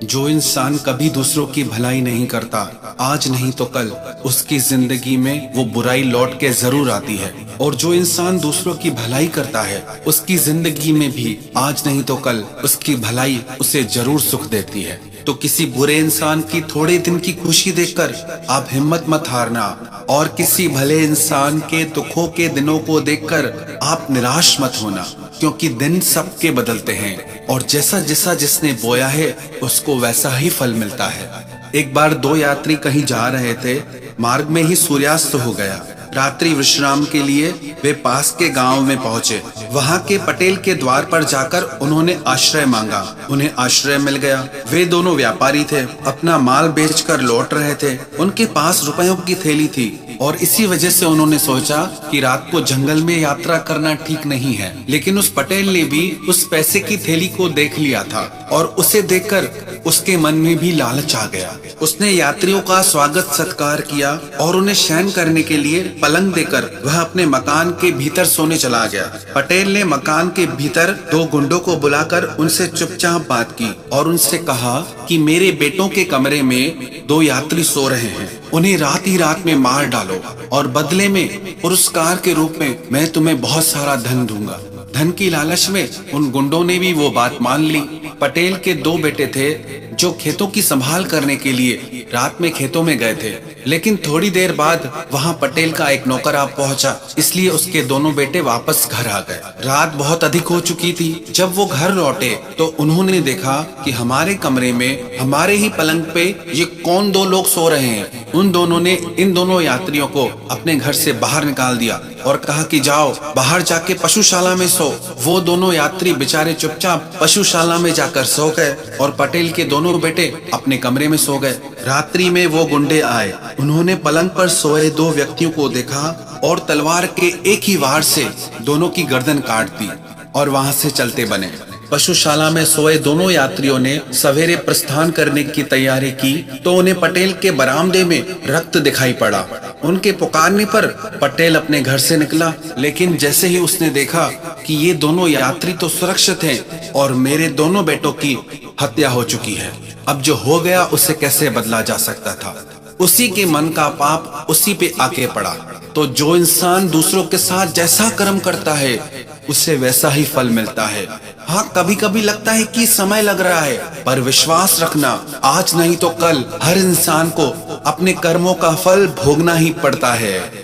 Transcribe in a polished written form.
जो इंसान कभी दूसरों की भलाई नहीं करता, आज नहीं तो कल उसकी जिंदगी में वो बुराई लौट के जरूर आती है। और जो इंसान दूसरों की भलाई करता है, उसकी जिंदगी में भी आज नहीं तो कल उसकी भलाई उसे जरूर सुख देती है। तो किसी बुरे इंसान की थोड़े दिन की खुशी देखकर आप हिम्मत मत हारना, और किसी भले इंसान के दुखों के दिनों को देखकर आप निराश मत होना, क्योंकि दिन सबके बदलते हैं और जैसा जैसा जिसने बोया है उसको वैसा ही फल मिलता है। एक बार दो यात्री कहीं जा रहे थे, मार्ग में ही सूर्यास्त हो गया। रात्रि विश्राम के लिए वे पास के गांव में पहुंचे। वहां के पटेल के द्वार पर जाकर उन्होंने आश्रय मांगा। उन्हें आश्रय मिल गया। वे दोनों व्यापारी थे, अपना माल बेचकर लौट रहे थे। उनके पास रुपयों की थैली थी और इसी वजह से उन्होंने सोचा कि रात को जंगल में यात्रा करना ठीक नहीं है। लेकिन उस पटेल ने भी उस पैसे की थैली को देख लिया था और उसे देखकर उसके मन में भी लालच आ गया। उसने यात्रियों का स्वागत सत्कार किया और उन्हें शयन करने के लिए पलंग देकर वह अपने मकान के भीतर सोने चला गया। पटेल ने मकान के भीतर दो गुंडों को बुलाकर उनसे चुपचाप बात की और उनसे कहा कि मेरे बेटों के कमरे में दो यात्री सो रहे हैं, उन्हें रात ही रात में मार डालो और बदले में पुरस्कार के रूप में मैं तुम्हें बहुत सारा धन दूंगा। धन की लालच में उन गुंडों ने भी वो बात मान ली। पटेल के दो बेटे थे जो खेतों की संभाल करने के लिए रात में खेतों में गए थे, लेकिन थोड़ी देर बाद वहां पटेल का एक नौकर आ पहुंचा, इसलिए उसके दोनों बेटे वापस घर आ गए। रात बहुत अधिक हो चुकी थी। जब वो घर लौटे तो उन्होंने देखा कि हमारे कमरे में हमारे ही पलंग पे ये कौन दो लोग सो रहे हैं। उन दोनों ने इन दोनों यात्रियों को अपने घर से बाहर निकाल दिया और कहा कि जाओ बाहर जाके पशुशाला में सो। वो दोनों यात्री बेचारे चुपचाप पशुशाला में जाकर सो गए और पटेल के दोनों बेटे अपने कमरे में सो गए। रात्रि में वो गुंडे आए। उन्होंने पलंग पर सोए दो व्यक्तियों को देखा और तलवार के एक ही वार से दोनों की गर्दन काट दी और वहां से चलते बने। पशुशाला में सोए दोनों यात्रियों ने सवेरे प्रस्थान करने की तैयारी की तो उन्हें पटेल के बरामदे में रक्त दिखाई पड़ा। उनके पुकारने पर पटेल अपने घर से निकला, लेकिन जैसे ही उसने देखा कि ये दोनों यात्री तो सुरक्षित हैं और मेरे दोनों बेटों की हत्या हो चुकी है, अब जो हो गया उसे कैसे बदला जा सकता था। उसी के मन का पाप उसी पे आके पड़ा। तो जो इंसान दूसरों के साथ जैसा कर्म करता है उसे वैसा ही फल मिलता है। हाँ, कभी कभी लगता है कि समय लग रहा है, पर विश्वास रखना आज नहीं तो कल हर इंसान को अपने कर्मों का फल भोगना ही पड़ता है।